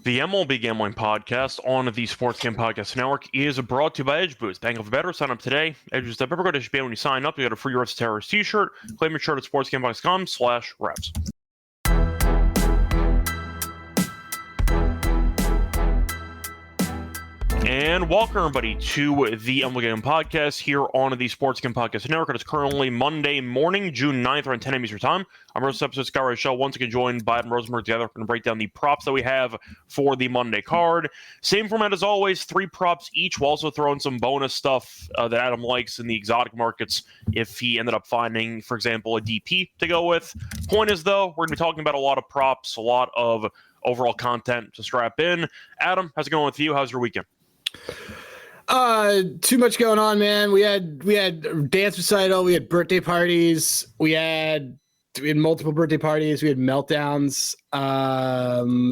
The MLB Gambling Podcast on the Sports Game Podcast Network is brought to you by Edge Boost. Bank of a better. Sign up today. Edge Boost. Go to HGPN when you sign up. You get a free Reds Terrorist t-shirt. Claim your shirt at sportsgaming.com/reps. And welcome everybody to the MLB Gambling Podcast here on the Sports Game Podcast Network. It's currently Monday morning, June 9th, around 10 a.m. Eastern Time. I'm Rose episode Sky Ray Show, once again joined by Adam Rosenberg. Together, we're going to break down the props that we have for the Monday card. Same format as always, 3 props each. We'll also throw in some bonus stuff that Adam likes in the exotic markets if he ended up finding, for example, a DP to go with. Point is, though, we're going to be talking about a lot of props, a lot of overall content to strap in. Adam, how's it going with you? How's your weekend? Too much going on, man. We had dance recital, we had birthday parties, we had multiple birthday parties, we had meltdowns.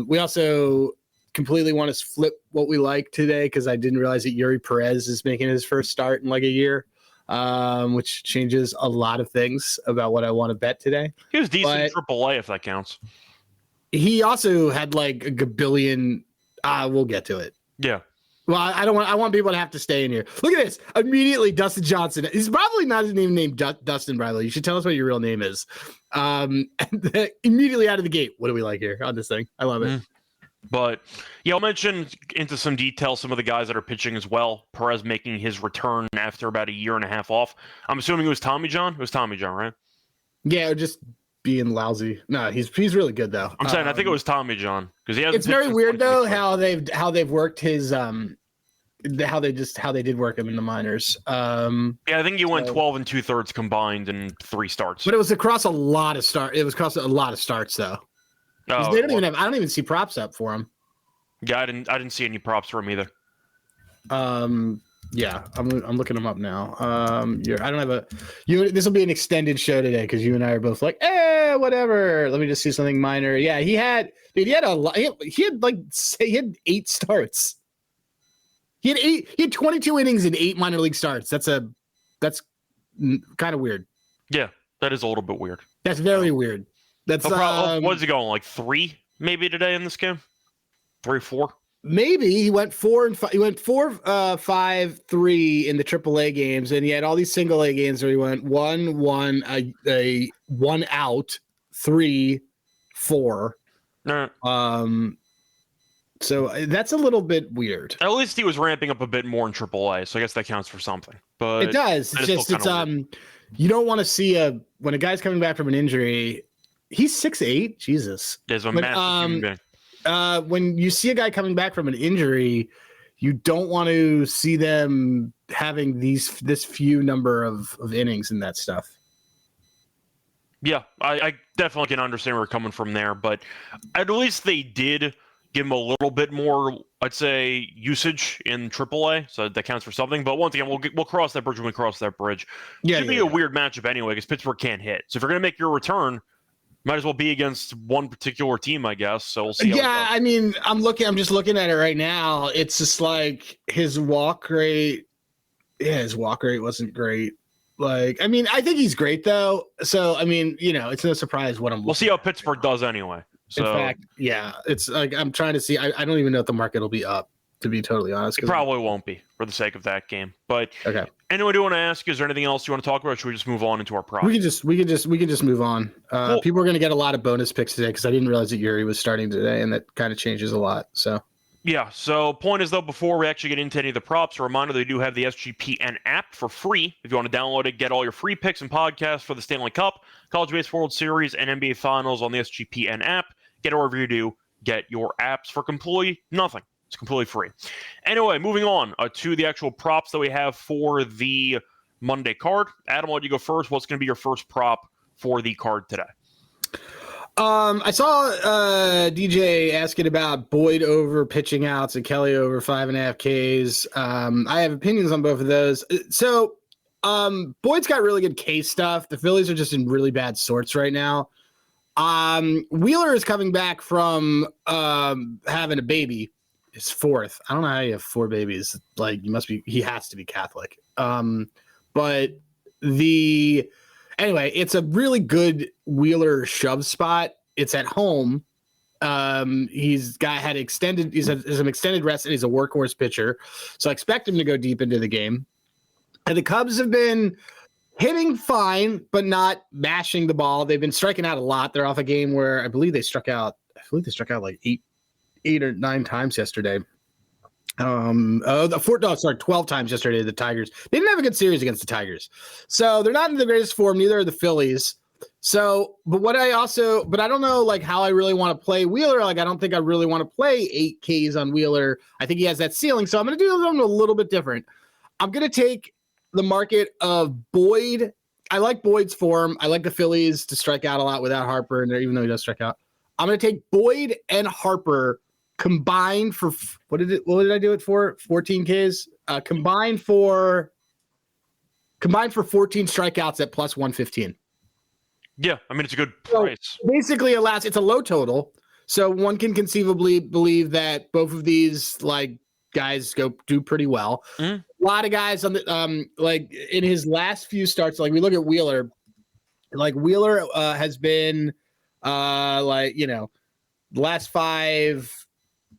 We also completely want to flip what we like today because I didn't realize that Yuri Perez is making his first start in like a year, which changes a lot of things about what I want to bet today. He was decent in AAA, if that counts. He also had like a gabillion. We'll get to it. Yeah. Well, I want people to have to stay in here. Look at this. Immediately, Dustin Johnson. He's probably not even named Dustin, Bradley. You should tell us what your real name is. Immediately out of the gate. What do we like here on this thing? I love it. But, yeah, I'll mention into some detail some of the guys that are pitching as well. Perez making his return after about a year and a half off. I'm assuming it was Tommy John? It was Tommy John, right? Yeah, or just being lousy. No, he's really good, though. I'm saying I think it was Tommy John. Because he it's very weird, though, how they've worked his how they did work him in the minors. Yeah, I think he went 12 and 2/3 combined in 3 starts. But it was across a lot of starts. It was across a lot of starts, though. They don't even have. I don't even see props up for him. Yeah, I didn't see any props for him either. Yeah, I'm looking them up now. I don't have this will be an extended show today because you and I are both like, whatever. Let me just see something minor. Yeah, he had 8 starts. He had 22 innings in 8 minor league starts. That's kind of weird. Yeah, that is a little bit weird. That's very weird. That's what's he going, like 3 maybe today in this game? 3 or 4? Maybe he went 4 and 5. He went 4, 5, 3 in the AAA games, and he had all these single A games where he went 1 out, 3, 4. So that's a little bit weird. At least he was ramping up a bit more in AAA, so I guess that counts for something. But it does. It's you don't want to see when a guy's coming back from an injury. He's 6'8". Jesus. There's a massive human being. When you see a guy coming back from an injury, you don't want to see them having this few number of innings and that stuff. Yeah, I definitely can understand where you're coming from there, but at least they did give him a little bit more, I'd say, usage in AAA, so that counts for something. But once again, we'll cross that bridge when we cross that bridge. Yeah, it should be a weird matchup anyway because Pittsburgh can't hit. So if you're going to make your return, might as well be against one particular team, I guess. So we'll see. Yeah, I mean, I'm just looking at it right now. It's just like his walk rate. Yeah, his walk rate wasn't great. Like, I mean, I think he's great though. So I mean, it's no surprise what I'm. We'll see how Pittsburgh does anyway. So, in fact, yeah, it's like I'm trying to see. I don't even know if the market will be up, to be totally honest. It probably won't be for the sake of that game. But okay. Anyway, I do want to ask you, is there anything else you want to talk about? Or should we just move on into our props? We can just move on. Cool. People are going to get a lot of bonus picks today because I didn't realize that Yuri was starting today, and that kind of changes a lot. So. Yeah, so point is, though, before we actually get into any of the props, a reminder they do have the SGPN app for free. If you want to download it, get all your free picks and podcasts for the Stanley Cup, College Baseball World Series, and NBA Finals on the SGPN app. Get it wherever you do. Get your apps for completely nothing. It's completely free. Anyway, moving on to the actual props that we have for the Monday card. Adam, why don't you go first? What's going to be your first prop for the card today? I saw DJ asking about Boyd over pitching outs and Kelly over 5.5 Ks. I have opinions on both of those. So Boyd's got really good K stuff. The Phillies are just in really bad sorts right now. Wheeler is coming back from having a baby. His 4th. I don't know how you have 4 babies. Like, he has to be Catholic. But anyway, it's a really good Wheeler shove spot. It's at home. He's had some extended rest, and he's a workhorse pitcher. So I expect him to go deep into the game. And the Cubs have been hitting fine, but not mashing the ball. They've been striking out a lot. They're off a game where I believe they struck out like eight or 9 times yesterday. 12 times yesterday to the Tigers. They didn't have a good series against the Tigers. So they're not in the greatest form. Neither are the Phillies. So, but I don't know like how I really want to play Wheeler. Like, I don't think I really want to play 8 Ks on Wheeler. I think he has that ceiling. So I'm going to do something a little bit different. I'm going to take the market of Boyd. I like Boyd's form. I like the Phillies to strike out a lot without Harper in there, even though he does strike out. I'm going to take Boyd and Harper combined for what did I do it for? 14 Ks. Combined for 14 strikeouts at plus 115. Yeah, I mean, it's a good price. So basically, it's a low total, so one can conceivably believe that both of these like guys do pretty well. Mm-hmm. A lot of guys on the like in his last few starts, like we look at Wheeler, like Wheeler has been the last 5.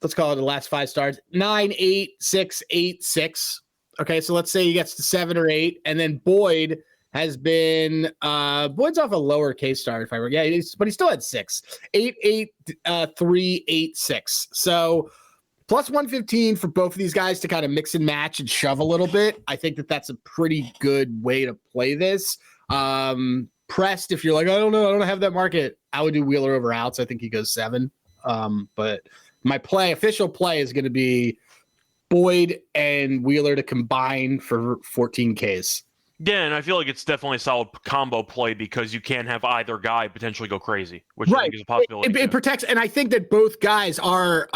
Let's call it the last 5 starts: 9, 8, 6, 8, 6. Okay, so let's say he gets to 7 or 8, and then Boyd has been Boyd's off a lower K start if I were but he still had 6, 8, 8, 3, 8, 6. So plus 115 for both of these guys to kind of mix and match and shove a little bit. I think that's a pretty good way to play this. Pressed, if you're like, I don't know, I don't have that market, I would do Wheeler over outs. I think he goes 7. But my official play is going to be Boyd and Wheeler to combine for 14 Ks. Yeah, and I feel like it's definitely a solid combo play because you can't have either guy potentially go crazy, which I think is a possibility. It protects, and I think that both guys are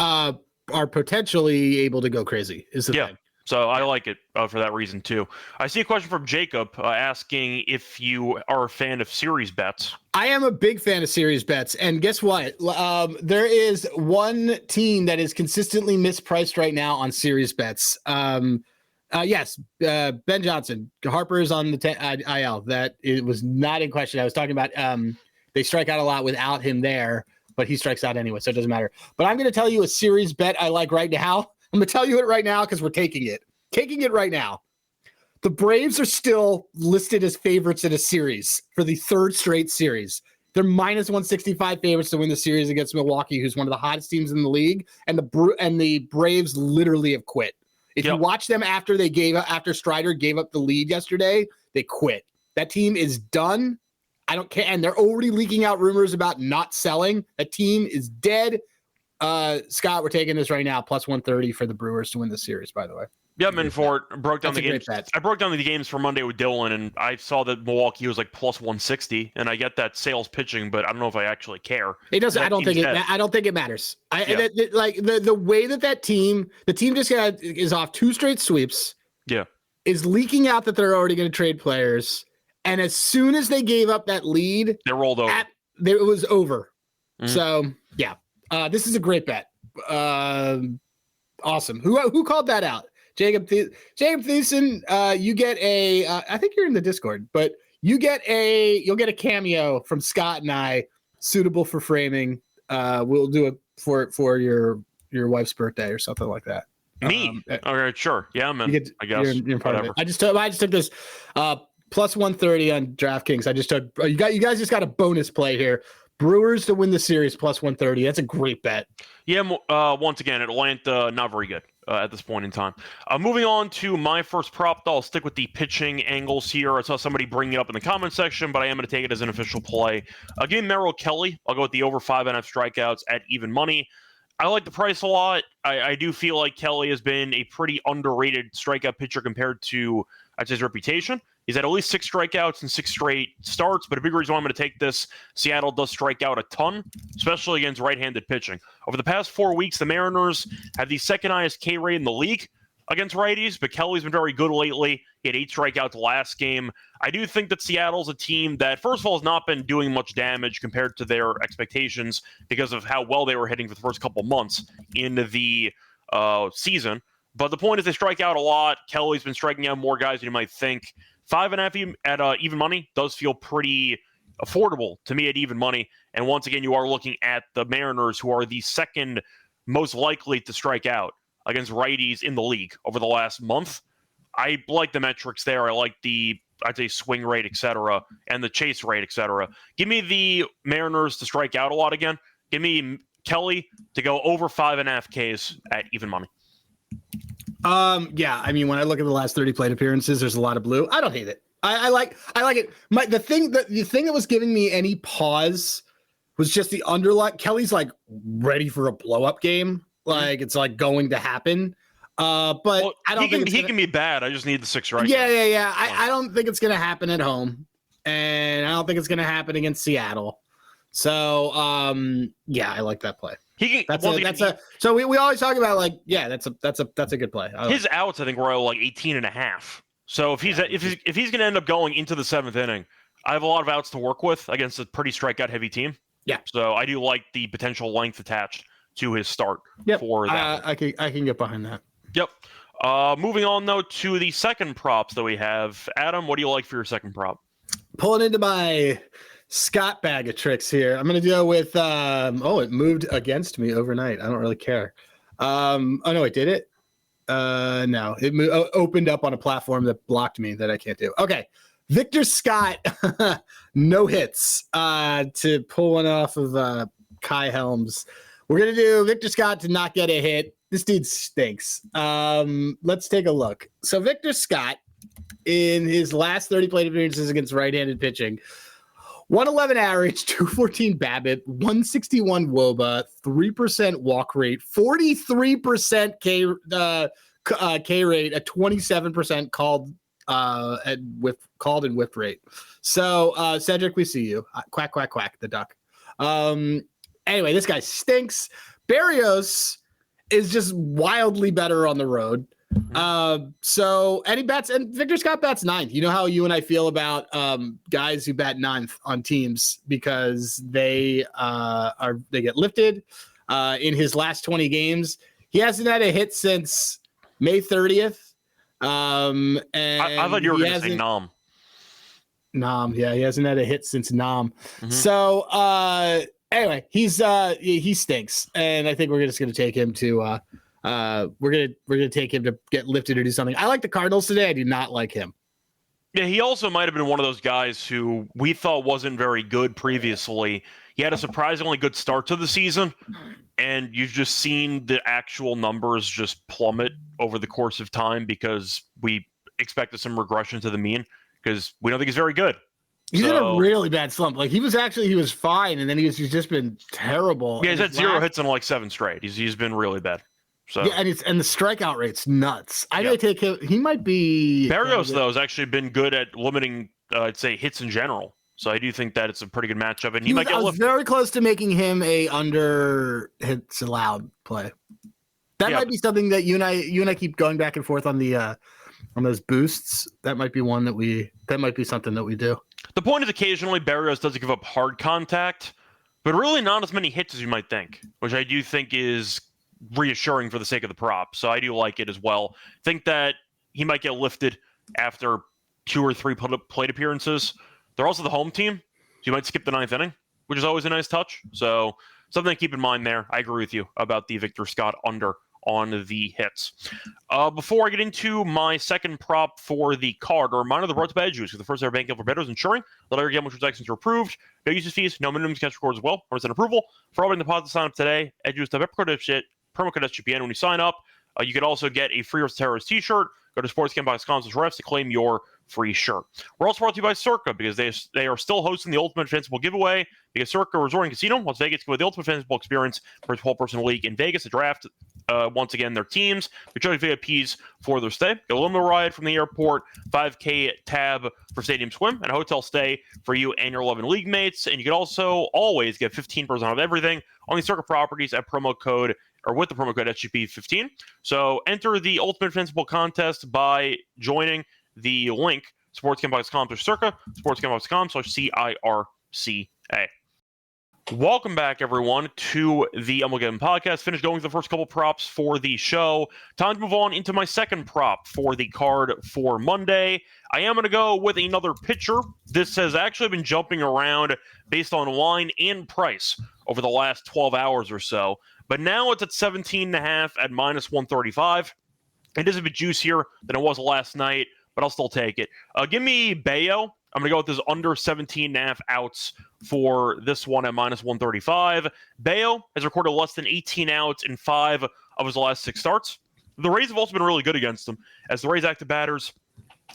potentially able to go crazy. Is the thing. So I like it for that reason too. I see a question from Jacob asking if you are a fan of series bets. I am a big fan of series bets, and guess what? There is one team that is consistently mispriced right now on series bets. Yes, Ben Johnson. Harper is on the IL. That it was not in question. I was talking about they strike out a lot without him there, but he strikes out anyway, so it doesn't matter. But I'm going to tell you a series bet I like right now. I'm going to tell you it right now because we're taking it. Taking it right now. The Braves are still listed as favorites in a series for the 3rd straight series. They're minus 165 favorites to win the series against Milwaukee, who's one of the hottest teams in the league, and the Braves literally have quit. If you watch them after Strider gave up the lead yesterday, they quit. That team is done. I don't care. And they're already leaking out rumors about not selling. That team is dead. Scott, we're taking this right now. Plus 130 for the Brewers to win the series, by the way. Yeah, I'm in for it. Broke down the games. I broke down the games for Monday with Dylan, and I saw that Milwaukee was like plus 160, and I get that Sale's pitching, but I don't know if I actually care. It doesn't. I don't think it matters. The way that team, the team just is off 2 straight sweeps. Yeah, is leaking out that they're already going to trade players, and as soon as they gave up that lead, they rolled over. It was over. Mm-hmm. So yeah, this is a great bet. Awesome. Who called that out? Jacob Thiessen, you get a I think you're in the Discord, but you'll get a cameo from Scott and I, suitable for framing. We'll do it for your wife's birthday or something like that. Me? Okay, sure. Yeah, I'm in. I guess. You're part of it. I just took this plus 130 on DraftKings. I just took you guys just got a bonus play here. Brewers to win the series plus 130. That's a great bet. Yeah, once again, Atlanta not very good at this point in time. Moving on to my first prop, though, I'll stick with the pitching angles here. I saw somebody bring it up in the comment section, but I am going to take it as an official play. Again, Merrill Kelly. I'll go with the over 5.5 strikeouts at even money. I like the price a lot. I do feel like Kelly has been a pretty underrated strikeout pitcher compared to his reputation. He's had at least 6 strikeouts in 6 straight starts, but a big reason why I'm going to take this, Seattle does strike out a ton, especially against right-handed pitching. Over the past 4 weeks, the Mariners have the second highest K rate in the league against righties, but Kelly's been very good lately. He had 8 strikeouts last game. I do think that Seattle's a team that, first of all, has not been doing much damage compared to their expectations because of how well they were hitting for the first couple months in the season. But the point is they strike out a lot. Kelly's been striking out more guys than you might think. 5.5 at even money does feel pretty affordable to me at even money. And once again, you are looking at the Mariners, who are the second most likely to strike out against righties in the league over the last month. I like the metrics there. I like the, I'd say, swing rate, etc., and the chase rate, etc. Give me the Mariners to strike out a lot again. Give me Kelly to go over 5.5 Ks at even money. Yeah, I mean, when I look at the last 30 plate appearances, there's a lot of blue. I don't hate it. I like it. The thing that was giving me any pause was just the underline. Kelly's like ready for a blow up game. Like it's like going to happen. But well, I don't think he can be bad. I just need the 6 strikes. Yeah. I don't think it's going to happen at home, and I don't think it's going to happen against Seattle. So, yeah, I like that play. So we always talk about like, yeah, that's a good play. His outs, I think, were like 18.5. So if he's going to end up going into the 7th inning, I have a lot of outs to work with against a pretty strikeout heavy team. Yeah. So I do like the potential length attached to his start for that. I can get behind that. Yep. Moving on, though, to the second props that we have. Adam, what do you like for your second prop? Pulling into my Scott bag of tricks here. I'm going to go with, it moved against me overnight. I don't really care. Oh, no, it did it? No, it opened up on a platform that blocked me that I can't do. Okay. Victor Scott, no hits to pull one off of Kai Helms. We're going to do Victor Scott to not get a hit. This dude stinks. Let's take a look. So Victor Scott, in his last 30 plate appearances against right-handed pitching, 111 average, 214 BABIP, 161 WOBA, 3% walk rate, 43% K rate, a 27% called and whiff rate. So Cedric, we see you. Quack, quack, quack, the duck. Anyway, this guy stinks. Barrios is just wildly better on the road. And Victor Scott bats 9th. You know how you and I feel about guys who bat 9th on teams because they get lifted. In his last 20 games, he hasn't had a hit since May 30th. And I thought you were going to say Nam. Yeah, he hasn't had a hit since Nam. Mm-hmm. So anyway, he stinks, and I think we're just going to take him to. We're gonna take him to get lifted or do something. I like the Cardinals today. I do not like him. Yeah, he also might have been one of those guys who we thought wasn't very good previously. He had a surprisingly good start to the season, and you've just seen the actual numbers just plummet over the course of time because we expected some regression to the mean because we don't think he's very good. He's in a really bad slump. Like he was fine, and then he's just been terrible. Yeah, he's had 0 hits in like 7 straight. He's been really bad. So. Yeah, and the strikeout rate's nuts. I may take him. He might be. Barrios though has actually been good at limiting, I'd say, hits in general. So I do think that it's a pretty good matchup, and I was very close to making him a under hits allowed play. That might be something that you and I keep going back and forth on the on those boosts. That might be one that might be something that we do. The point is, occasionally Barrios doesn't give up hard contact, but really not as many hits as you might think, which I do think is reassuring for the sake of the prop. So I do like it as well. Think that he might get lifted after 2 or 3 plate appearances. They're also the home team, so you might skip the 9th inning, which is always a nice touch. So something to keep in mind there. I agree with you about the Victor Scott under on the hits. Before I get into my second prop for the card, a reminder the road to bad juice with the first ever bank for bettors, ensuring that all your gambling transactions are approved. No usage fees, no minimum cash records as well. 100% approval. For all deposit sign up today, promo code SGPN when you sign up. You can also get a free Terrorist t-shirt. Go to sportsgamble.com/refs to claim your free shirt. We're also brought to you by Circa because they are still hosting the Ultimate Fanciful giveaway because Circa Resort and Casino wants Vegas to go with the Ultimate Fanciful experience for its 12-person league in Vegas. The draft, once again, their teams. We're charging VIPs for their stay. Get a limo ride from the airport, 5K tab for stadium swim, and a hotel stay for you and your 11 league mates. And you can also always get 15% off everything on the Circa properties at promo code or with the promo code SGP15. So enter the Ultimate Fanciful contest by joining the link sportsgamble.com/circa, sportsgamble.com/CIRCA. Welcome back, everyone, to the MLB Gambling Podcast. Finished going through the first couple props for the show. Time to move on into my second prop for the card for Monday. I am going to go with another pitcher. This has actually been jumping around based on line and price over the last 12 hours or so. But now it's at 17.5 at minus 135. It is a bit juicier than it was last night, but I'll still take it. Give me Bayo. I'm going to go with this under 17.5 outs for this one at minus 135. Bayo has recorded less than 18 outs in 5 of his last 6 starts. The Rays have also been really good against him, as the Rays active batters,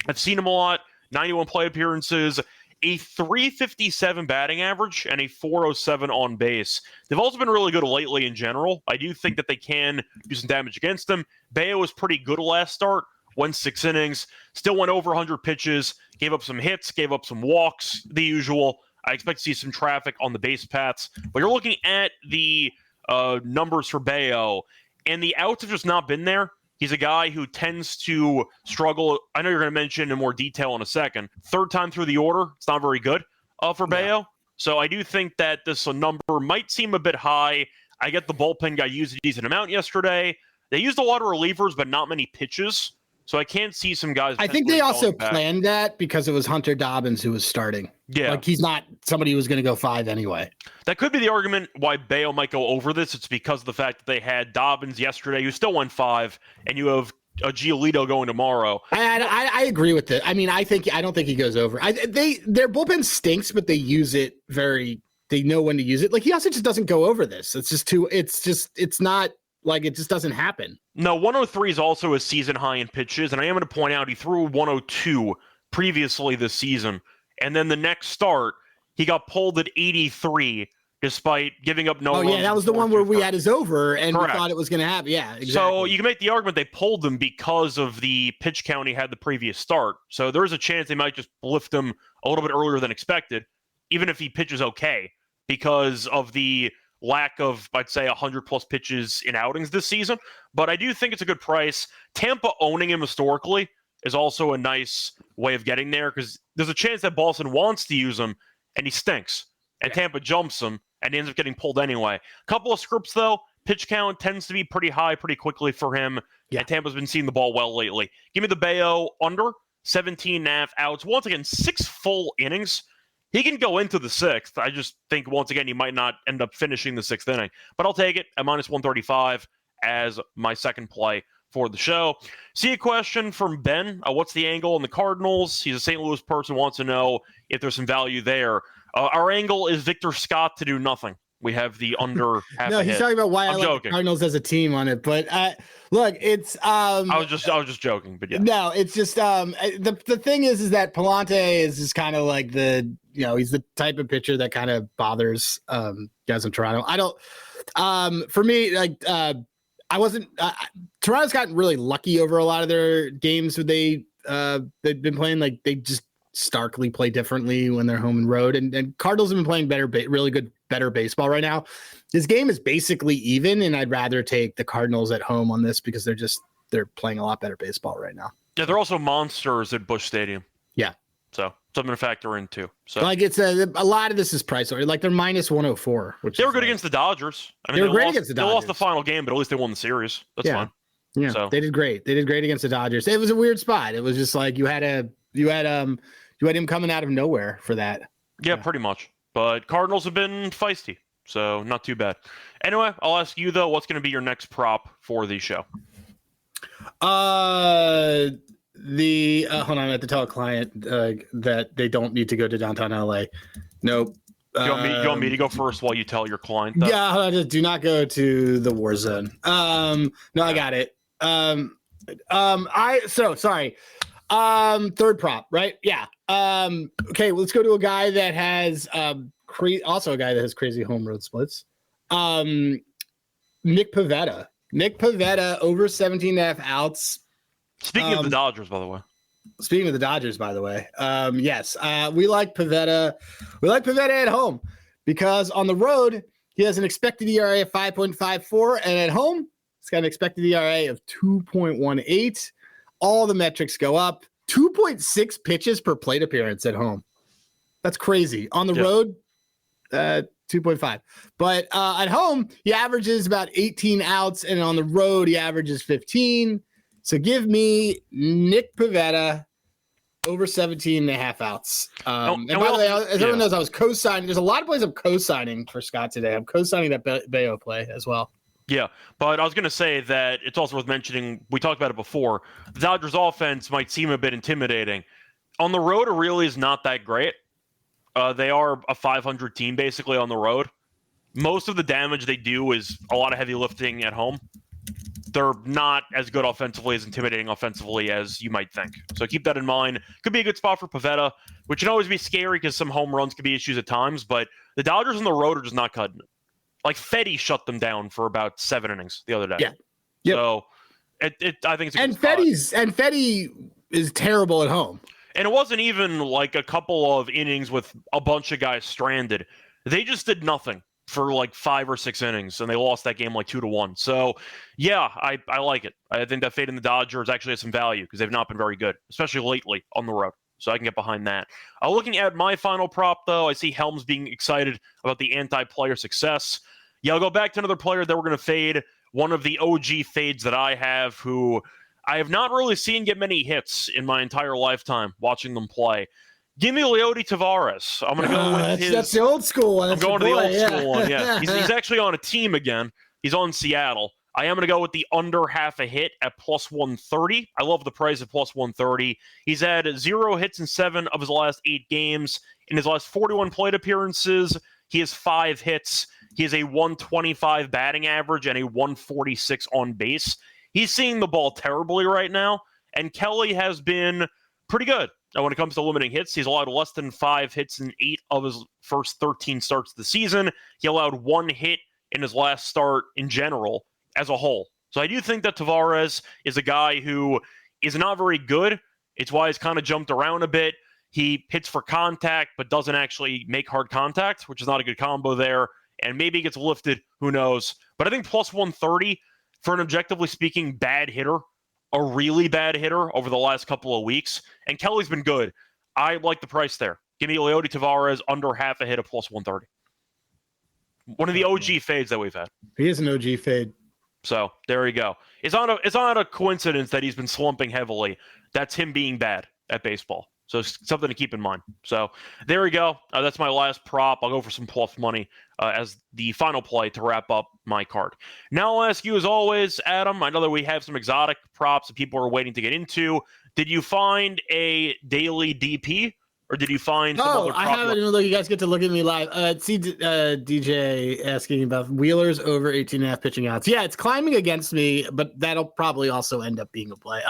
I've seen him a lot, 91 play appearances, a 357 batting average, and a 407 on base. They've also been really good lately in general. I do think that they can do some damage against them. Bayo was pretty good last start. Went 6 innings, still went over 100 pitches, gave up some hits, gave up some walks, the usual. I expect to see some traffic on the base paths. But you're looking at the numbers for Bayo, and the outs have just not been there. He's a guy who tends to struggle. I know you're going to mention in more detail in a second. Third time through the order, it's not very good for Bayo. Yeah. So I do think that this number might seem a bit high. I get the bullpen guy used a decent amount yesterday. They used a lot of relievers, but not many pitches. So I can't see some guys. I think they also planned that because it was Hunter Dobbins who was starting. Yeah. Like he's not somebody who was going to go 5 anyway. That could be the argument why Bayo might go over this. It's because of the fact that they had Dobbins yesterday, who still went 5, and you have a Giolito going tomorrow. I agree with it. I mean, I don't think he goes over. Their bullpen stinks, but they use it they know when to use it. Like he also just doesn't go over this. It's not like it just doesn't happen. No, 103 is also a season high in pitches, and I am going to point out he threw 102 previously this season, and then the next start he got pulled at 83 despite giving up no runs. Oh yeah, that was the one where we had his over and Correct. We thought it was going to happen. Yeah, exactly. So you can make the argument they pulled him because of the pitch count he had the previous start. So there is a chance they might just lift him a little bit earlier than expected, even if he pitches okay, because of the lack of, I'd say, 100-plus pitches in outings this season. But I do think it's a good price. Tampa owning him historically is also a nice way of getting there because there's a chance that Boston wants to use him, and he stinks. And Tampa jumps him, and he ends up getting pulled anyway. A couple of scripts, though. Pitch count tends to be pretty high pretty quickly for him, and Tampa's been seeing the ball well lately. Give me the Bayo under 17.5 outs. Once again, 6 full innings. He can go into the 6th. I just think, once again, he might not end up finishing the 6th inning. But I'll take it at minus 135 as my second play for the show. See a question from Ben. What's the angle on the Cardinals? He's a St. Louis person, wants to know if there's some value there. Our angle is Victor Scott to do nothing. We have the under half No, he's talking about why I like the Cardinals as a team on it. But look, it's I was just joking, but yeah. No, it's just the thing is that Palante is just kind of like he's the type of pitcher that kind of bothers guys in Toronto. I don't for me, like I wasn't Toronto's gotten really lucky over a lot of their games where they've been playing. Like they just starkly play differently when they're home and road, and Cardinals have been playing better baseball right now. This game is basically even, and I'd rather take the Cardinals at home on this because they're playing a lot better baseball right now. Yeah, they're also monsters at Busch Stadium. Yeah, so something to factor in too. So like it's a lot of this is price or like they're minus 104, which they were good against the Dodgers. I mean, they were great against the Dodgers. They lost the final game, but at least they won the series. That's fine. Yeah, so they did great. They did great against the Dodgers. It was a weird spot. It was just like you had him coming out of nowhere for that. Yeah, pretty much. But Cardinals have been feisty, so not too bad. Anyway, I'll ask you, though, what's going to be your next prop for the show? Hold on, I have to tell a client that they don't need to go to downtown LA. Nope. You want me to go first while you tell your client that? Yeah, just do not go to the war zone. No, I got it. Sorry. Third prop, right? Yeah. Okay, let's go to a guy that has also a guy that has crazy home road splits. Nick Pivetta. Nick Pivetta over 17.5 outs. Speaking of the Dodgers, by the way. Speaking of the Dodgers, by the way. Yes. We like Pivetta. We like Pivetta at home because on the road, he has an expected ERA of 5.54, and at home, he's got an expected ERA of 2.18. All the metrics go up. 2.6 pitches per plate appearance at home. That's crazy. On the road, 2.5. But at home, he averages about 18 outs, and on the road, he averages 15. So give me Nick Pivetta over 17.5 outs. And by the way, as everyone knows, I was co-signing. There's a lot of plays I'm co-signing for Scott today. I'm co-signing that Bayo play as well. Yeah, but I was going to say that it's also worth mentioning, we talked about it before, the Dodgers offense might seem a bit intimidating. On the road, it really is not that great. They are a 500 team basically on the road. Most of the damage they do is a lot of heavy lifting at home. They're not as good offensively, as intimidating offensively as you might think. So keep that in mind. Could be a good spot for Pivetta, which can always be scary because some home runs can be issues at times, but the Dodgers on the road are just not cutting it. Like Fetty shut them down for about 7 innings the other day. Yeah. Yep. So I think it's a good Fetty is terrible at home. And it wasn't even like a couple of innings with a bunch of guys stranded. They just did nothing for like 5 or 6 innings, and they lost that game like 2-1. So, yeah, I like it. I think that fade in the Dodgers actually has some value because they've not been very good, especially lately on the road. So I can get behind that. Looking at my final prop, though, I see Helms being excited about the anti-player success. Yeah, I'll go back to another player that we're going to fade, one of the OG fades that I have, who I have not really seen get many hits in my entire lifetime watching them play. Give me Leody Taveras. I'm going to go with his... That's the old school one. I'm going to the old school one, yeah. He's actually on a team again. He's on Seattle. I am going to go with the under half a hit at plus 130. I love the price at plus 130. He's had 0 hits in 7 of his last 8 games. In his last 41 plate appearances, he has 5 hits. He has a 125 batting average and a 146 on base. He's seeing the ball terribly right now, and Kelly has been pretty good. Now, when it comes to limiting hits, he's allowed less than 5 hits in 8 of his first 13 starts of the season. He allowed 1 hit in his last start in general as a whole. So I do think that Taveras is a guy who is not very good. It's why he's kind of jumped around a bit. He hits for contact, but doesn't actually make hard contact, which is not a good combo there. And maybe he gets lifted, who knows. But I think plus 130 for an objectively speaking bad hitter, a really bad hitter over the last couple of weeks. And Kelly's been good. I like the price there. Give me Leody Taveras under half a hit at plus 130. One of the OG fades that we've had. He is an OG fade. So there you go. It's not a coincidence that he's been slumping heavily. That's him being bad at baseball. So something to keep in mind. So there we go. That's my last prop. I'll go for some plus money as the final play to wrap up my card. Now I'll ask you, as always, Adam, I know that we have some exotic props that people are waiting to get into. Did you find a daily DP? Or did you find some other prop? I haven't even looked. You guys get to look at me live. See DJ asking about Wheeler's over 18.5 pitching outs. Yeah, it's climbing against me, but that'll probably also end up being a play.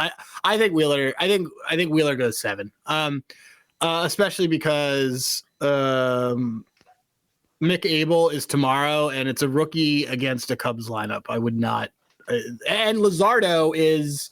I think Wheeler. I think Wheeler goes 7. Especially because Mick Abel is tomorrow, and it's a rookie against a Cubs lineup. I would not. And Luzardo is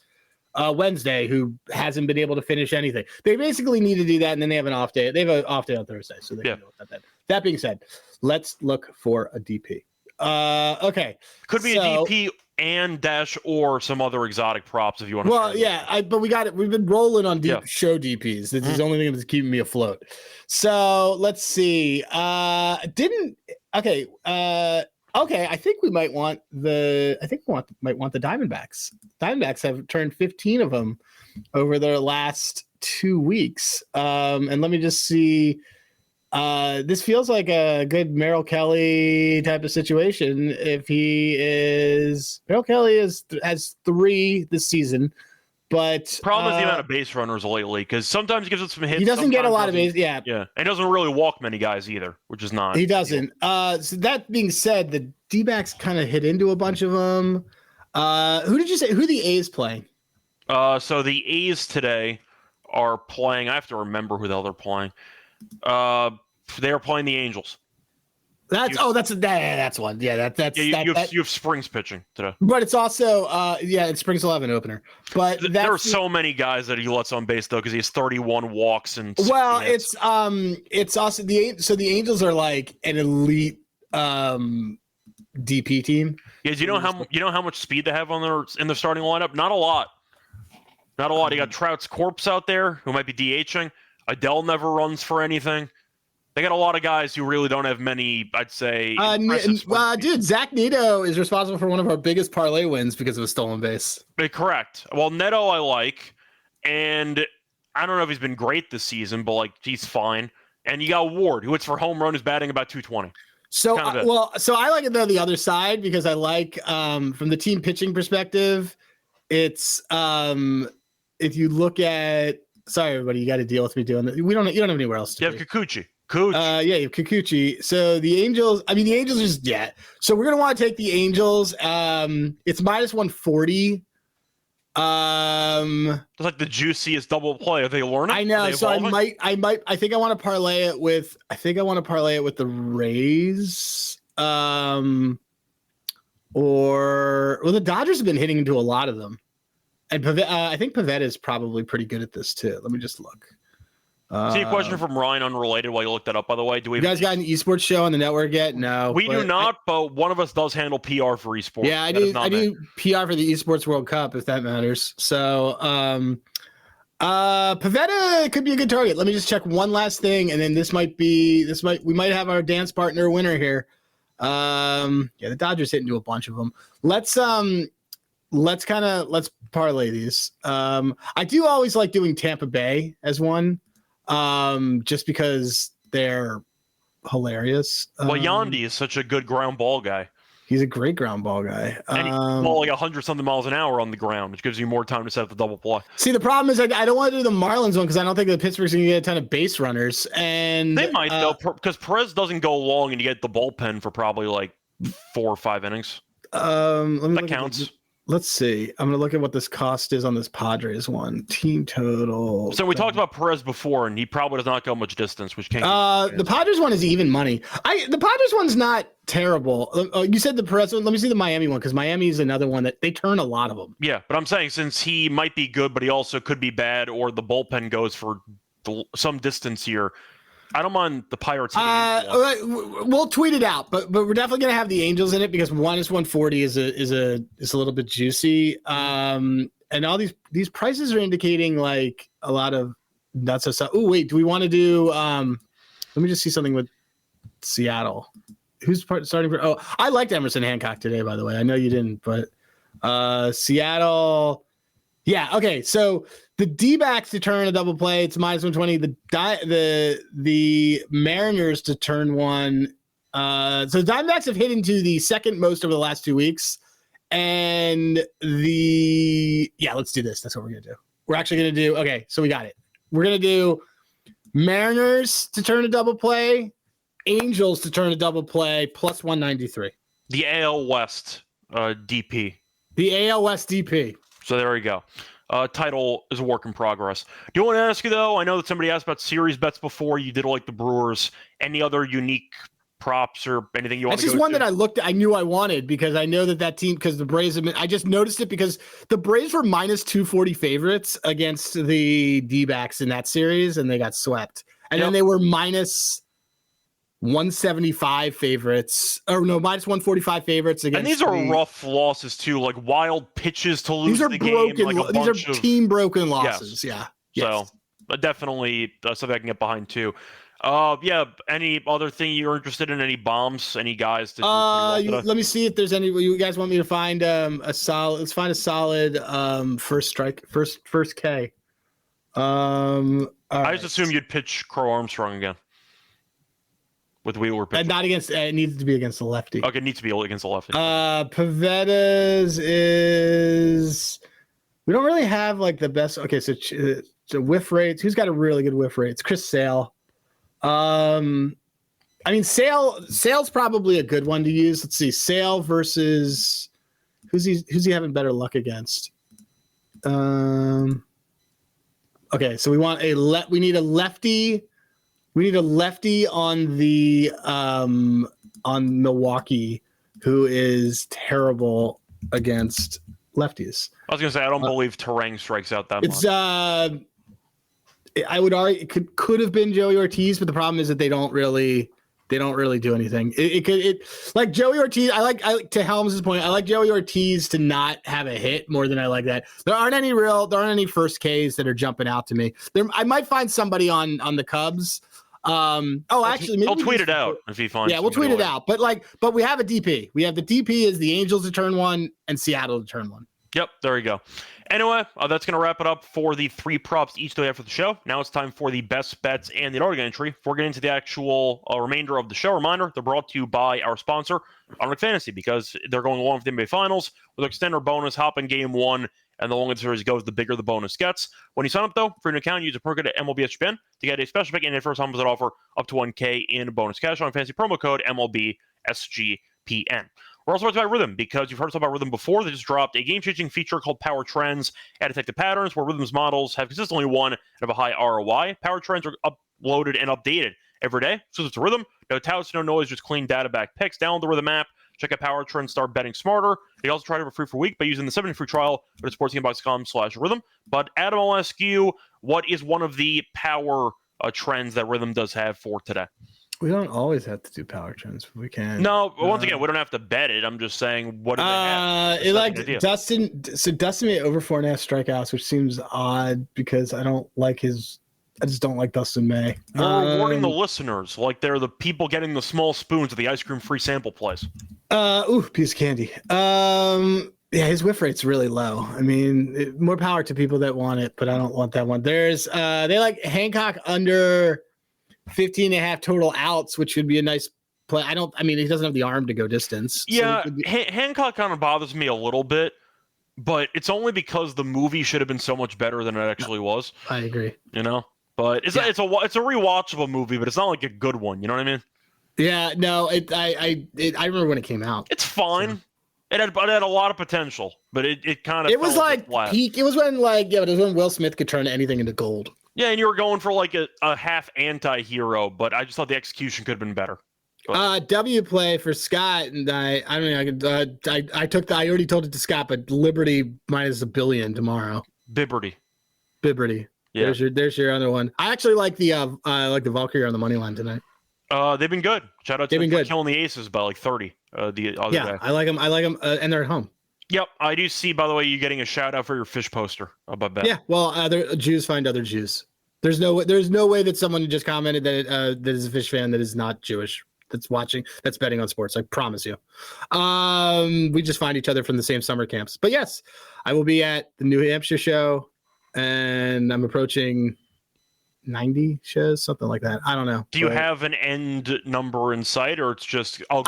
Wednesday, who hasn't been able to finish anything. They basically need to do that, and then they have an off day. They have an off day on Thursday, so they can deal with that. That being said, let's look for a DP. Okay. Could be a DP and dash or some other exotic props if you want to. Well, yeah, but we got it. We've been rolling on show DPs. This is the only thing that's keeping me afloat. So let's see. Okay, I think we might want the Diamondbacks. Diamondbacks have turned 15 of them over their last 2 weeks. And let me just see. This feels like a good Merrill Kelly type of situation. If he is, Merrill Kelly has 3 this season, but problem is the amount of base runners lately, because sometimes he gives us some hits. He doesn't get a lot of base. Yeah. And he doesn't really walk many guys either, which is not. He doesn't. So that being said, the D-backs kind of hit into a bunch of them. Who did you say? Who are the A's playing? So the A's today are playing. I have to remember who the hell they're playing. They are playing the Angels. That's one. Yeah, you have Springs pitching today. But it's also it's Springs 11 opener. But there are so many guys that he lets on base though, because he has 31 walks and. Well, it's also the Angels are like an elite DP team. Yeah, do you know how much speed they have in their starting lineup? Not a lot. Not a lot. You got Trout's corpse out there who might be DHing. Adele never runs for anything. They got a lot of guys who really don't have many, I'd say. Dude, Zach Neto is responsible for one of our biggest parlay wins because of a stolen base. Correct. Well, Neto I like, and I don't know if he's been great this season, but like he's fine. And you got Ward, who hits for home run, is batting about 220. So I like it though the other side because I like from the team pitching perspective, it's if you look at everybody, you got to deal with me doing that. You don't have anywhere else to. You have Kikuchi. You have Kikuchi. So the Angels are just So we're gonna want to take the Angels. It's minus 140. It's like the juiciest double play. Are they learning? I know. So I think I want to parlay it with the Rays. The Dodgers have been hitting into a lot of them. And I think Pavetta is probably pretty good at this too. Let me just look. See a question from Ryan, unrelated. While you look that up, by the way, you guys got an esports show on the network yet? No, we do not. But one of us does handle PR for esports. Yeah, I do PR for the esports World Cup, if that matters. So, Pavetta could be a good target. Let me just check one last thing, and then we might have our dance partner winner here. The Dodgers hit into a bunch of them. Let's parlay these. I do always like doing Tampa Bay as one. Just because they're hilarious. Well, Yandy is such a good ground ball guy. He's a great ground ball guy. And he's like 100-something miles an hour on the ground, which gives you more time to set up the double play. See, the problem is I don't want to do the Marlins one because I don't think the Pittsburgh's going to get a ton of base runners. And they might, though, because Perez doesn't go long and you get the bullpen for probably like 4 or 5 innings. That counts. Let's see. I'm going to look at what this cost is on this Padres one. Team total. So we talked about Perez before, and he probably does not go much distance, which can't. The Padres one is even money. The Padres one's not terrible. You said the Perez one. Let me see the Miami one because Miami is another one that they turn a lot of them. Yeah, but I'm saying since he might be good, but he also could be bad, or the bullpen goes for some distance here. I don't mind the Pirates. We'll tweet it out, but we're definitely gonna have the Angels in it because minus 140 is a little bit juicy. And all these prices are indicating like a lot of nuts of stuff. Oh wait, do we want to do? Let me just see something with Seattle. Who's starting for? Oh, I liked Emerson Hancock today, by the way. I know you didn't, but Seattle. Yeah. Okay. So the D-backs to turn a double play, it's minus 120. The Mariners to turn one. So the Diamondbacks have hit into the second most over the last 2 weeks. And let's do this. That's what we're going to do. We're actually going to do, okay, so we got it. We're going to do Mariners to turn a double play, Angels to turn a double play, plus 193. The AL West DP. The AL West DP. So there we go. Title is a work in progress. Do you want to ask you, though? I know that somebody asked about series bets before. You did like the Brewers. Any other unique props or anything you want to go to? That's just one that I looked at. I knew I wanted because I know that team, because the Braves have been, I just noticed it because the Braves were minus 240 favorites against the D-backs in that series, and they got swept. And then they were minus 175 favorites, or no, minus 145 favorites against. And these are rough losses too, like wild pitches to lose the game. These are team broken losses. Yes. Yeah. So definitely something I can get behind too. Any other thing you're interested in? Any bombs? Any guys? Let me see if there's any. You guys want me to find a solid? Let's find a solid first K. I just assume you'd pitch Crow Armstrong again. With Wheeler pitching. Not against. It needs to be against the lefty. Okay, it needs to be against the lefty. Pavetta's is. We don't really have like the best. Okay, so whiff rates. Who's got a really good whiff rate? It's Chris Sale. Sale's probably a good one to use. Let's see, Sale versus who's he having better luck against? Okay, so we want we need a lefty. We need a lefty on the on Milwaukee who is terrible against lefties. I was gonna say I don't believe Terang strikes out that much. I would argue it could have been Joey Ortiz, but the problem is that they don't really do anything. It like Joey Ortiz. I like to Helms' point. I like Joey Ortiz to not have a hit more than I like that. There aren't any first Ks that are jumping out to me. I might find somebody on the Cubs. Actually, maybe I'll tweet it out if he finds. Yeah, we'll tweet it out. But we have a DP. We have the DP is the Angels to turn 1 and Seattle to turn 1. Yep, there you go. Anyway, that's going to wrap it up for the 3 props each that we have for the show. Now it's time for the best bets and the Underdog entry. Before getting into the actual remainder of the show, reminder, they're brought to you by our sponsor, Underdog Fantasy, because they're going along with the NBA Finals with extender bonus, hop in game 1, and the longer the series goes, the bigger the bonus gets. When you sign up, though, for an account, use a promo code at MLB SGPN to get a special pick and a first time visit offer up to $1K in bonus cash on fantasy promo code MLB SGPN. We're also talking about Rhythm because you've heard us talk about Rhythm before. They just dropped a game-changing feature called Power Trends and Detective Patterns, where Rhythm's models have consistently won and have a high ROI. Power Trends are uploaded and updated every day. So it's a Rhythm. No touts, no noise, just clean data-backed picks. Download the Rhythm app. Check out Power Trends. Start betting smarter. You can also try it for free for a week by using the 7-day free trial at sportsgamebox.com/rhythm. But Adam, I'll ask you, what is one of the power trends that Rhythm does have for today? We don't always have to do Power Trends. We can. No, once again, we don't have to bet it. I'm just saying, what do they have? Dustin made over 4.5 strikeouts, which seems odd because I just don't like Dustin May. We're rewarding the listeners like they're the people getting the small spoons at the ice cream free sample place. Piece of candy. Yeah, his whiff rate's really low. I mean, more power to people that want it, but I don't want that one. There's they like Hancock under 15.5 total outs, which would be a nice play. He doesn't have the arm to go distance. Yeah, so Hancock kind of bothers me a little bit, but it's only because the movie should have been so much better than it actually was. I agree. But it's a rewatchable movie, but it's not like a good one. You know what I mean? Yeah, no. I remember when it came out. It's fine. So. It had a lot of potential, but it kind of. It was like peak. It was when it was when Will Smith could turn anything into gold. Yeah, and you were going for like a half anti-hero, but I just thought the execution could have been better. W play for Scott, and I already told it to Scott, but Liberty minus $1 billion tomorrow. Bibberty. Yeah. There's your other one. I actually like the Valkyrie on the money line tonight. They've been good. Shout out to them for killing the Aces by like 30 the other day. I like them, and they're at home. Yep, I do see, by the way, you getting a shout out for your fish poster about that. Yeah, well, other Jews find other Jews. There's no way that someone just commented that that is a fish fan that is not Jewish that's betting on sports. I promise you. We just find each other from the same summer camps. But yes, I will be at the New Hampshire show, and I'm approaching 90 shows, something like that. I don't know. Do you have an end number in sight, or it's just? I'm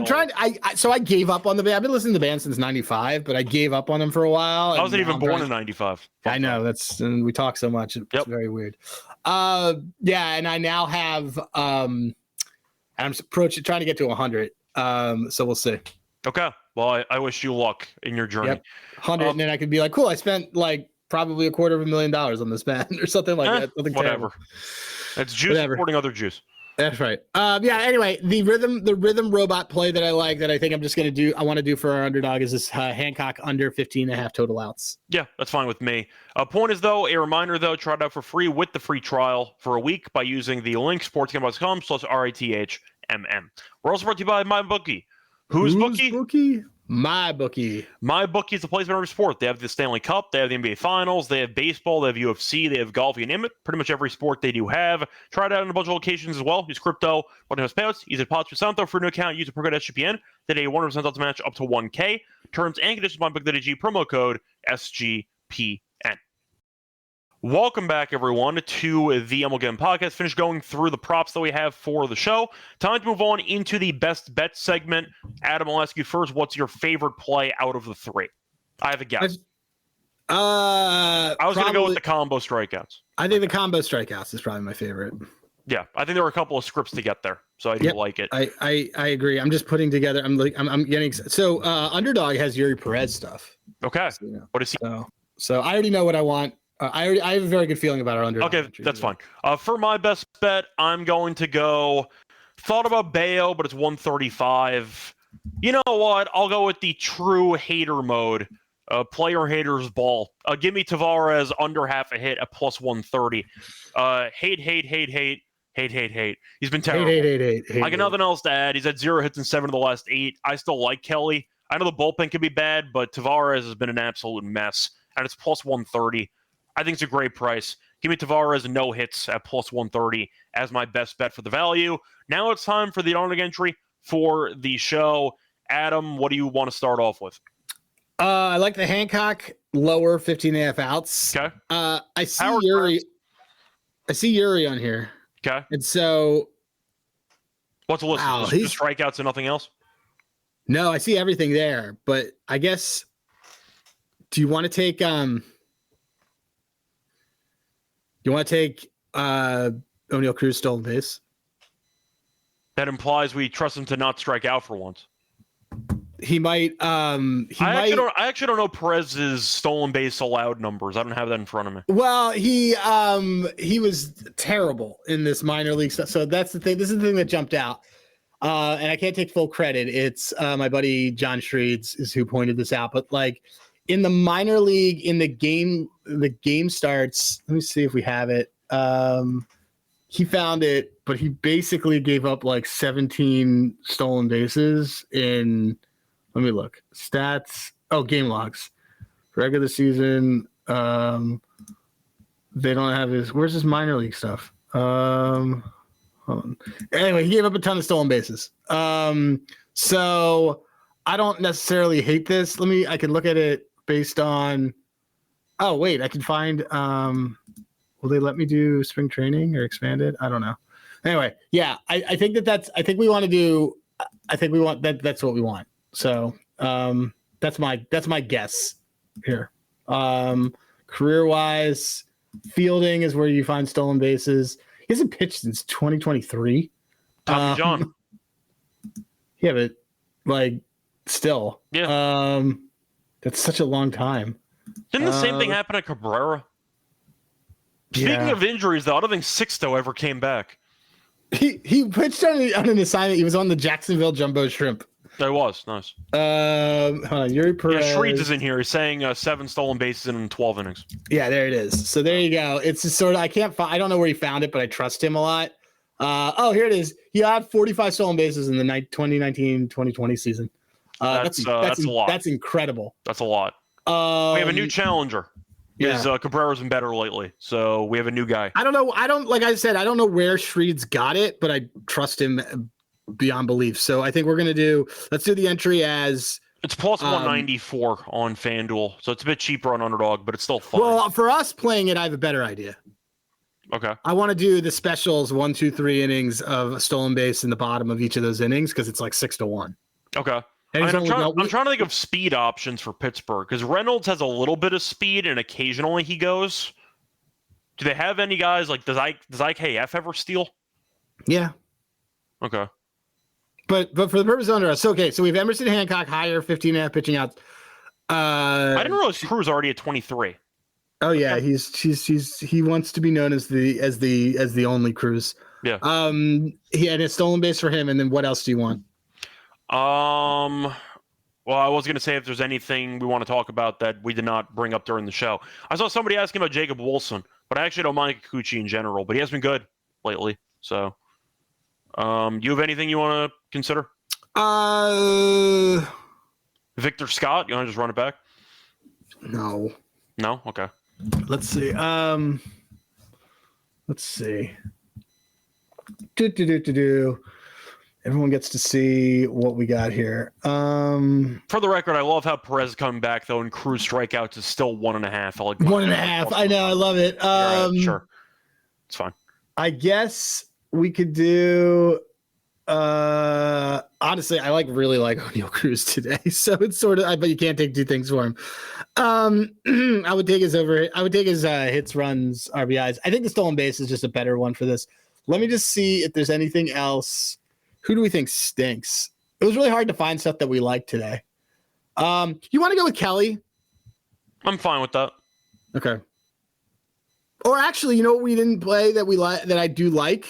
trying. I gave up on the band. I've been listening to the band since '95, but I gave up on them for a while. I wasn't even born in '95. I know and we talk so much. It's very weird. And I now have. I'm trying to get to 100. So we'll see. Okay. Well, I wish you luck in your journey. 100, and then I could be like, cool. I spent like probably $250,000 on this band or something like that. Something whatever. That's juice supporting other juice. That's right. Anyway, the rhythm robot play that I like, that I think I want to do for our underdog is this Hancock under 15.5 total outs. Yeah, that's fine with me. Point is, though, a reminder, though, try it out for free with the free trial for a week by using the link sportsgamble.com/RATHMM. We're also brought to you by MyBookie. Who's Bookie? MyBookie. MyBookie is the place for every sport. They have the Stanley Cup, they have the NBA Finals, they have baseball, they have UFC, they have golf, you name it. Pretty much every sport they do have. Try it out in a bunch of locations as well. Use crypto, one-house payouts, use it Santo for a new account, use a promo code SGPN. Today, 100% odds match up to 1K. Terms and conditions MyBookie.ag, promo code SGPN. Welcome back, everyone, to the MLB Gambling Podcast. Finished going through the props that we have for the show. Time to move on into the best bet segment. Adam, I'll ask you first, what's your favorite play out of the three? I have a guess. I was going to go with the combo strikeouts. I think the combo strikeouts is probably my favorite. Yeah, I think there were a couple of scripts to get there, so I do like it. I agree. I'm just putting together. I'm getting so Underdog has Yuri Perez stuff. Okay, what is he? So I already know what I want. I have a very good feeling about our Underdog. Okay, that's fine. For my best bet, I'm going to go. Thought about Bayo, but it's 135. You know what? I'll go with the true hater mode. Player haters ball. Give me Tavares under half a hit at plus 130. Hate. He's been terrible. Hate. I got nothing else to add. He's had 0 hits in 7 of the last 8. I still like Kelly. I know the bullpen can be bad, but Tavares has been an absolute mess, and it's plus 130. I think it's a great price. Give me Tavares no hits at plus 130 as my best bet for the value. Now it's time for the underdog entry for the show. Adam, what do you want to start off with? I like the Hancock lower 15.5 outs. Okay. I see Yuri on here. Okay. And so what's the list? Wow, just strikeouts and nothing else? No, I see everything there, but I guess do you want to take O'Neal Cruz stolen base? That implies we trust him to not strike out for once. He might. I actually don't know Perez's stolen base allowed numbers. I don't have that in front of me. Well, he was terrible in this minor league stuff. So that's the thing. This is the thing that jumped out. And I can't take full credit. It's my buddy John Schreeds is who pointed this out. But like in the minor league, in the game starts. Let me see if we have it. He found it, but he basically gave up like 17 stolen bases in. Let me look. Stats. Oh, game logs. Regular season. They don't have his. Where's his minor league stuff? Hold on. Anyway, he gave up a ton of stolen bases. So I don't necessarily hate this. I can look at it based on. Oh wait, I can find. Will they let me do spring training or expand it? I don't know. Anyway, yeah, I think that's. I think we want to do. I think we want that. That's what we want. So that's my guess here. Career wise, fielding is where you find stolen bases. He hasn't pitched since 2023. Tommy John. Yeah, but like still. Yeah. That's such a long time. Didn't the same thing happen at Cabrera? Speaking of injuries, though, I don't think Sixto ever came back. He pitched on an assignment. He was on the Jacksonville Jumbo Shrimp. That was nice. Hold on, Yuri Perez. Yeah, Schreeds is in here. He's saying 7 stolen bases in 12 innings. Yeah, there it is. So there you go. It's just sort of I don't know where he found it, but I trust him a lot. Here it is. He had 45 stolen bases in the 2019-2020 season. That's a lot. That's incredible. That's a lot. We have a new challenger. Because Cabrera's been better lately, so we have a new guy. I don't know. Like I said, I don't know where Schreeds got it, but I trust him beyond belief. So I think let's do the entry as it's plus 194 on FanDuel, so it's a bit cheaper on Underdog, but it's still fun. Well, for us playing it, I have a better idea. Okay. I want to do the specials 1, 2, 3 innings of a stolen base in the bottom of each of those innings because it's like 6-1. Okay. I'm trying to think of speed options for Pittsburgh because Reynolds has a little bit of speed and occasionally he goes. Do they have any guys like does IKF ever steal? Yeah. Okay. But for the purpose of under us, okay. So we have Emerson Hancock higher 15.5 pitching outs. I didn't realize Cruz already at 23. Oh yeah, he wants to be known as the only Cruz. Yeah. He had a stolen base for him, and then what else do you want? Well, I was going to say if there's anything we want to talk about that we did not bring up during the show. I saw somebody asking about Jacob Wilson, but I actually don't mind Kikuchi in general, but he has been good lately. So, you have anything you want to consider? Victor Scott, you want to just run it back? No. No? Okay. Let's see. Everyone gets to see what we got here. For the record, I love how Perez coming back though, and Cruz strikeouts is still 1.5. I like 1.5. I know, I love it. Sure, it's fine. I guess we could do. Honestly, I really like O'Neal Cruz today, so it's sort of. But you can't take two things for him. I would take his hits, runs, RBIs. I think the stolen base is just a better one for this. Let me just see if there's anything else. Who do we think stinks? It was really hard to find stuff that we like today. You want to go with Kelly? I'm fine with that. Okay. Or actually, you know what we didn't play that we like that I do like?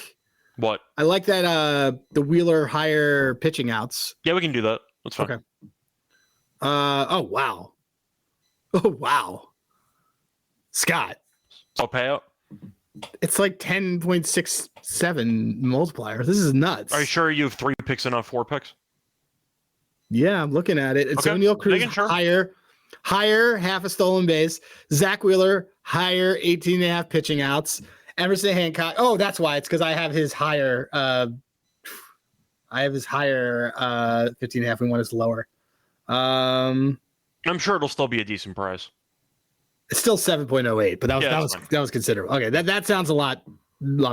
What? I like that the Wheeler higher pitching outs. Yeah, we can do that. That's fine. Okay. Oh wow. Oh wow. Scott. I'll pay out. It's like 10.67 multiplier. This is nuts. Are you sure you have 3 picks and not 4 picks? Yeah, I'm looking at it. It's okay. O'Neal Cruz higher. higher half a stolen base. Zach Wheeler, higher 18.5 pitching outs. Emerson Hancock. Oh, that's why. It's because I have his higher. I have his higher 15.5. We want his lower. I'm sure it'll still be a decent price. It's still 7.08, but that was considerable. Okay, that sounds a lot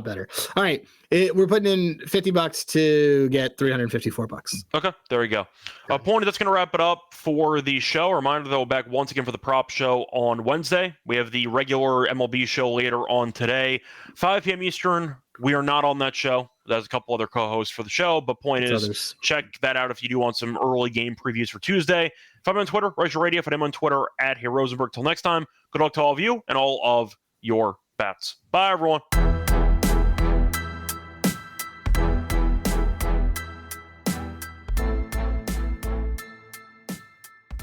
better. All right, we're putting in $50 to get $354. Okay, there we go. Point, that's going to wrap it up for the show. A reminder that we're back once again for the prop show on Wednesday. We have the regular MLB show later on today, 5 p.m. Eastern. We are not on that show. There's a couple other co-hosts for the show, but point is, check that out if you do want some early game previews for Tuesday. If I'm on Twitter, Raise Your Radio. If I'm on Twitter, @HeyRosenberg. Till next time, good luck to all of you and all of your bets. Bye, everyone.